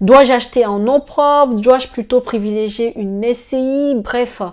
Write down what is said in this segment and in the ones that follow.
Dois-je acheter en nom propre? Dois-je plutôt privilégier une SCI? Bref,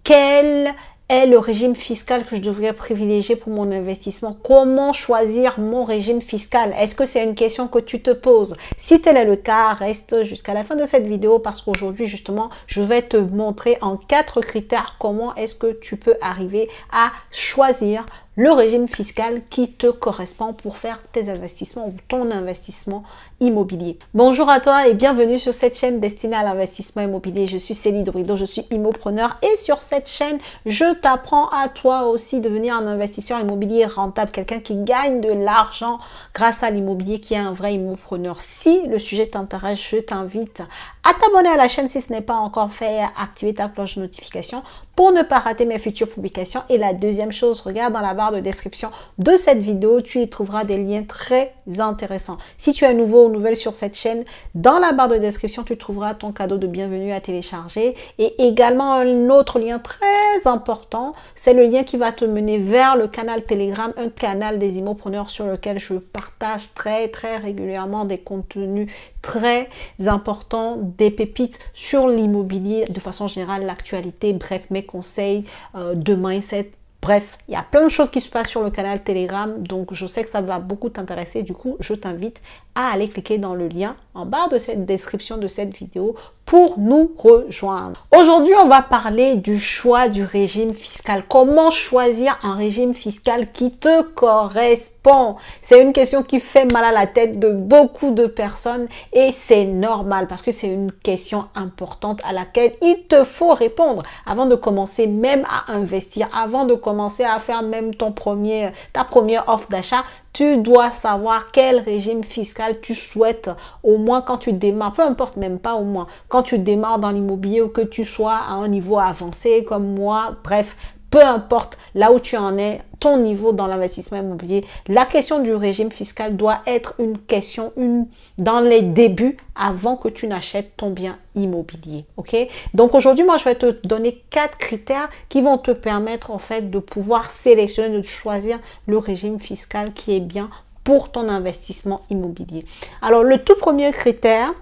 quel est le régime fiscal que je devrais privilégier pour mon investissement? Comment choisir mon régime fiscal? Est-ce que c'est une question que tu te poses? Si tel est le cas, reste jusqu'à la fin de cette vidéo parce qu'aujourd'hui, justement, je vais te montrer en 4 critères comment est-ce que tu peux arriver à choisir le régime fiscal qui te correspond pour faire tes investissements ou ton investissement immobilier. Bonjour à toi et bienvenue sur cette chaîne destinée à l'investissement immobilier. Je suis Céline Dorido, je suis immopreneur et sur cette chaîne, je t'apprends à toi aussi devenir un investisseur immobilier rentable, quelqu'un qui gagne de l'argent grâce à l'immobilier, qui est un vrai immopreneur. Si le sujet t'intéresse, je t'invite à t'abonner à la chaîne si ce n'est pas encore fait et à activer ta cloche de notification pour ne pas rater mes futures publications. Et la deuxième chose, regarde dans la barre de description de cette vidéo, tu y trouveras des liens très intéressants. Si tu es nouveau ou nouvelle sur cette chaîne, dans la barre de description, tu trouveras ton cadeau de bienvenue à télécharger et également un autre lien très important, c'est le lien qui va te mener vers le canal Telegram, un canal des immopreneurs sur lequel je partage très régulièrement des contenus très importants, des pépites sur l'immobilier, de façon générale, l'actualité, bref, mes conseils de mindset. Bref, il y a plein de choses qui se passent sur le canal Telegram, donc je sais que ça va beaucoup t'intéresser. Du coup, je t'invite à aller cliquer dans le lien en barre de cette description de cette vidéo pour nous rejoindre. Aujourd'hui, on va parler du choix du régime fiscal. Comment choisir un régime fiscal qui te correspond? C'est une question qui fait mal à la tête de beaucoup de personnes et c'est normal parce que c'est une question importante à laquelle il te faut répondre avant de commencer même à investir, avant de commencer à faire même ta première offre d'achat. Tu dois savoir quel régime fiscal tu souhaites, au moins quand tu démarres, peu importe, même pas au moins, quand tu démarres dans l'immobilier ou que tu sois à un niveau avancé comme moi, bref, peu importe là où tu en es, ton niveau dans l'investissement immobilier, la question du régime fiscal doit être une question dans les débuts avant que tu n'achètes ton bien immobilier. Ok? Donc aujourd'hui, moi, je vais te donner 4 critères qui vont te permettre en fait de pouvoir sélectionner, de choisir le régime fiscal qui est bien pour ton investissement immobilier. Alors, le tout premier critère,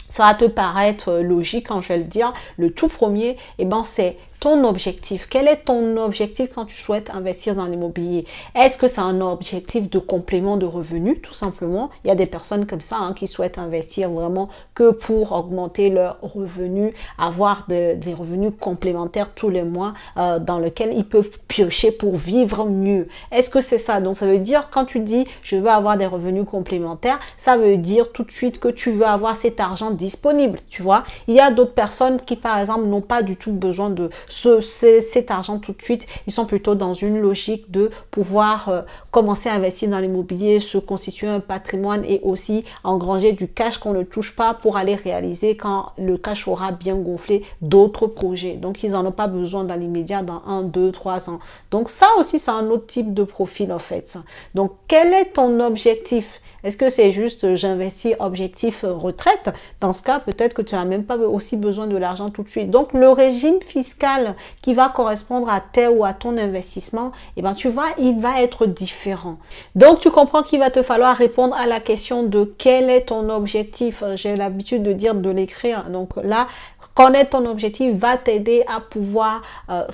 ça va te paraître logique quand je vais le dire. Le tout premier, c'est ton objectif. Quel est ton objectif quand tu souhaites investir dans l'immobilier? Est-ce que c'est un objectif de complément de revenus, tout simplement? Il y a des personnes comme ça qui souhaitent investir vraiment que pour augmenter leurs revenus, avoir des revenus complémentaires tous les mois dans lesquels ils peuvent piocher pour vivre mieux. Est-ce que c'est ça? Donc, ça veut dire quand tu dis « je veux avoir des revenus complémentaires », ça veut dire tout de suite que tu veux avoir cet argent disponible, tu vois. Il y a d'autres personnes qui, par exemple, n'ont pas du tout besoin de cet argent tout de suite. Ils sont plutôt dans une logique de pouvoir commencer à investir dans l'immobilier, se constituer un patrimoine et aussi engranger du cash qu'on ne touche pas pour aller réaliser quand le cash aura bien gonflé d'autres projets. Donc, ils n'en ont pas besoin dans l'immédiat, dans 1, 2, 3 ans. Donc, ça aussi, c'est un autre type de profil en fait. Donc, quel est ton objectif? Est-ce que c'est juste j'investis objectif retraite? Dans ce cas, peut-être que tu n'as même pas aussi besoin de l'argent tout de suite. Donc, le régime fiscal qui va correspondre à tel ou à ton investissement, tu vois, il va être différent. Donc, tu comprends qu'il va te falloir répondre à la question de quel est ton objectif. J'ai l'habitude de dire de l'écrire. Donc là, connaître ton objectif va t'aider à pouvoir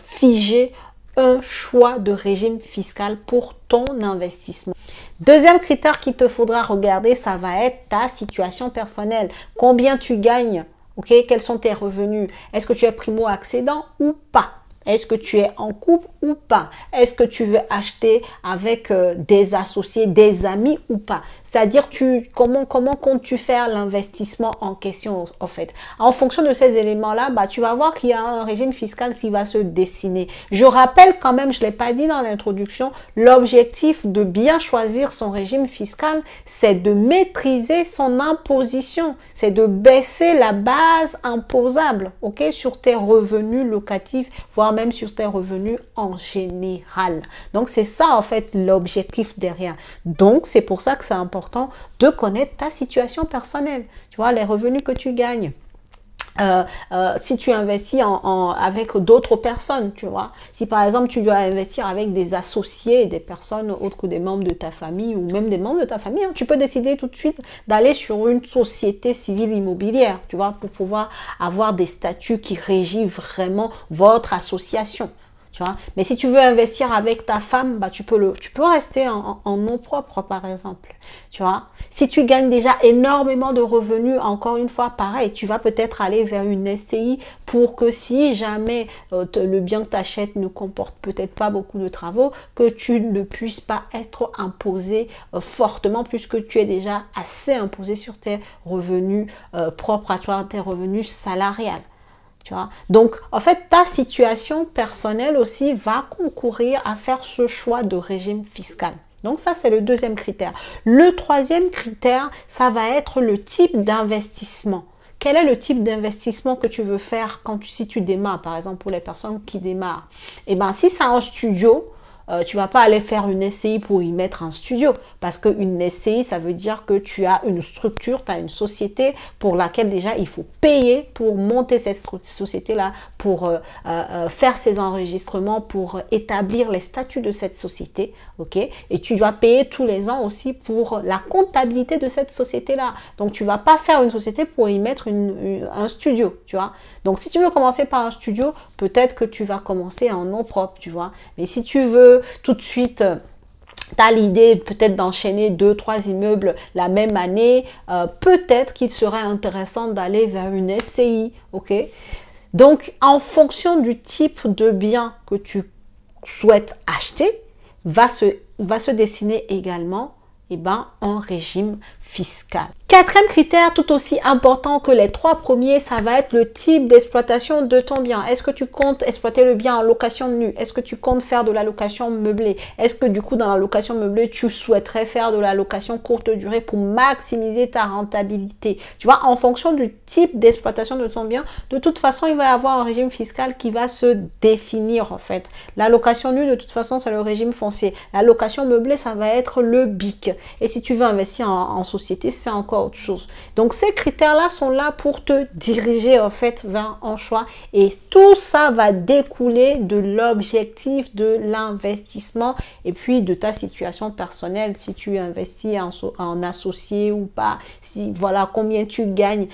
figer un choix de régime fiscal pour ton investissement. Deuxième critère qu'il te faudra regarder, ça va être ta situation personnelle. Combien tu gagnes? Ok, quels sont tes revenus? Est-ce que tu es primo-accédant ou pas? Est-ce que tu es en couple ou pas? Est-ce que tu veux acheter avec des associés, des amis ou pas? C'est-à-dire, comment comptes-tu faire l'investissement en question, en fait? En fonction de ces éléments-là, tu vas voir qu'il y a un régime fiscal qui va se dessiner. Je rappelle quand même, je ne l'ai pas dit dans l'introduction, l'objectif de bien choisir son régime fiscal, c'est de maîtriser son imposition. C'est de baisser la base imposable, ok, sur tes revenus locatifs, voire même sur tes revenus en général. Donc, c'est ça, en fait, l'objectif derrière. Donc, c'est pour ça que c'est important de connaître ta situation personnelle. Tu vois, les revenus que tu gagnes. Si tu investis avec d'autres personnes, tu vois. Si par exemple tu dois investir avec des associés, des personnes autres que des membres de ta famille ou même des membres de ta famille, hein, tu peux décider tout de suite d'aller sur une société civile immobilière, tu vois, pour pouvoir avoir des statuts qui régissent vraiment votre association. Tu vois? Mais si tu veux investir avec ta femme, bah, tu peux rester en nom propre, par exemple. Tu vois? Si tu gagnes déjà énormément de revenus, encore une fois, pareil, tu vas peut-être aller vers une SCI pour que si jamais le bien que tu achètes ne comporte peut-être pas beaucoup de travaux, que tu ne puisses pas être imposé fortement puisque tu es déjà assez imposé sur tes revenus propres à toi, tes revenus salariales. Tu vois? Donc, en fait, ta situation personnelle aussi va concourir à faire ce choix de régime fiscal. Donc, ça, c'est le deuxième critère. Le troisième critère, ça va être le type d'investissement. Quel est le type d'investissement que tu veux faire si tu démarres, par exemple, pour les personnes qui démarrent? Eh bien, si c'est un studio, tu vas pas aller faire une SCI pour y mettre un studio parce qu'une SCI, ça veut dire que tu as une structure, tu as une société pour laquelle déjà il faut payer pour monter cette société-là, pour faire ces enregistrements, pour établir les statuts de cette société, ok? Et tu dois payer tous les ans aussi pour la comptabilité de cette société-là. Donc, tu vas pas faire une société pour y mettre un studio, tu vois? Donc, si tu veux commencer par un studio, peut-être que tu vas commencer en nom propre, tu vois? Mais si tu veux tout de suite, tu as l'idée peut-être d'enchaîner 2-3 immeubles la même année, peut-être qu'il serait intéressant d'aller vers une SCI, ok? Donc, en fonction du type de bien que tu souhaites acheter, va se dessiner également un régime fiscal. Quatrième critère, tout aussi important que les trois premiers, ça va être le type d'exploitation de ton bien. Est-ce que tu comptes exploiter le bien en location nue? Est-ce que tu comptes faire de la location meublée? Est-ce que du coup, dans la location meublée, tu souhaiterais faire de la location courte durée pour maximiser ta rentabilité? Tu vois, en fonction du type d'exploitation de ton bien, de toute façon, il va y avoir un régime fiscal qui va se définir en fait. La location nue, de toute façon, c'est le régime foncier. La location meublée, ça va être le BIC. Et si tu veux investir en société, c'est encore autre chose. Donc, ces critères-là sont là pour te diriger en fait vers un choix et tout ça va découler de l'objectif de l'investissement et puis de ta situation personnelle, si tu investis en associé ou pas, si voilà combien tu gagnes.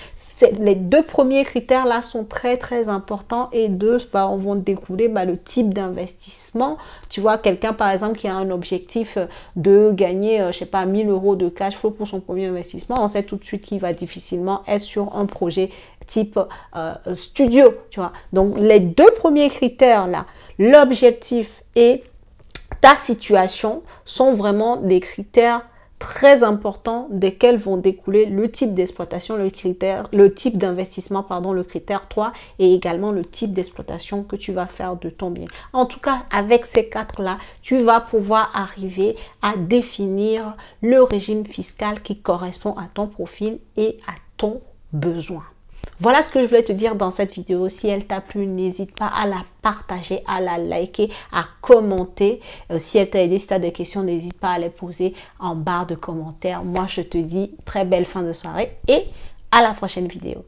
Les deux premiers critères-là sont très très importants et vont découler le type d'investissement. Tu vois, quelqu'un par exemple qui a un objectif de gagner, je sais pas, 1000 € de cash flow pour son premier investissement, on sait tout de suite qu'il va difficilement être sur un projet type studio, tu vois. Donc, les deux premiers critères là, l'objectif et ta situation sont vraiment des critères très importants desquels vont découler le type d'exploitation, le type d'investissement, pardon, le critère 3 et également le type d'exploitation que tu vas faire de ton bien. En tout cas, avec ces quatre-là, tu vas pouvoir arriver à définir le régime fiscal qui correspond à ton profil et à ton besoin. Voilà ce que je voulais te dire dans cette vidéo. Si elle t'a plu, n'hésite pas à la partager, à la liker, à commenter. Si elle t'a aidé, si tu as des questions, n'hésite pas à les poser en barre de commentaires. Moi, je te dis très belle fin de soirée et à la prochaine vidéo.